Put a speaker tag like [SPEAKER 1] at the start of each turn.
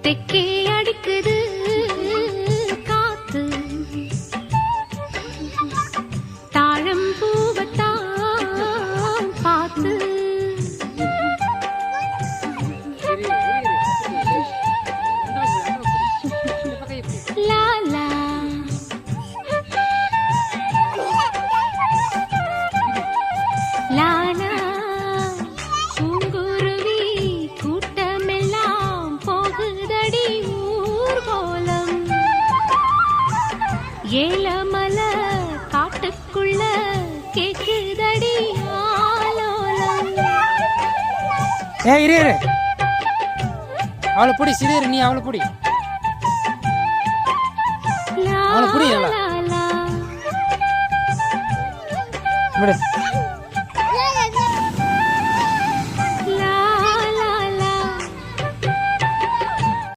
[SPEAKER 1] தெக்கே அடிக்குது காத்து தாழம் பூவத்தான் பார்த்து லாலா லாலா பூங்குருவி கூட்டமெல்லாம் போகுதடி ஊர்கோலம் ஏலமல காட்டுக்குள்ள கேக்குதடி ஆலோலம்.
[SPEAKER 2] இரு அவளை பிடி சிறியரு நீ அவளை பிடி அவளை பிடி விடு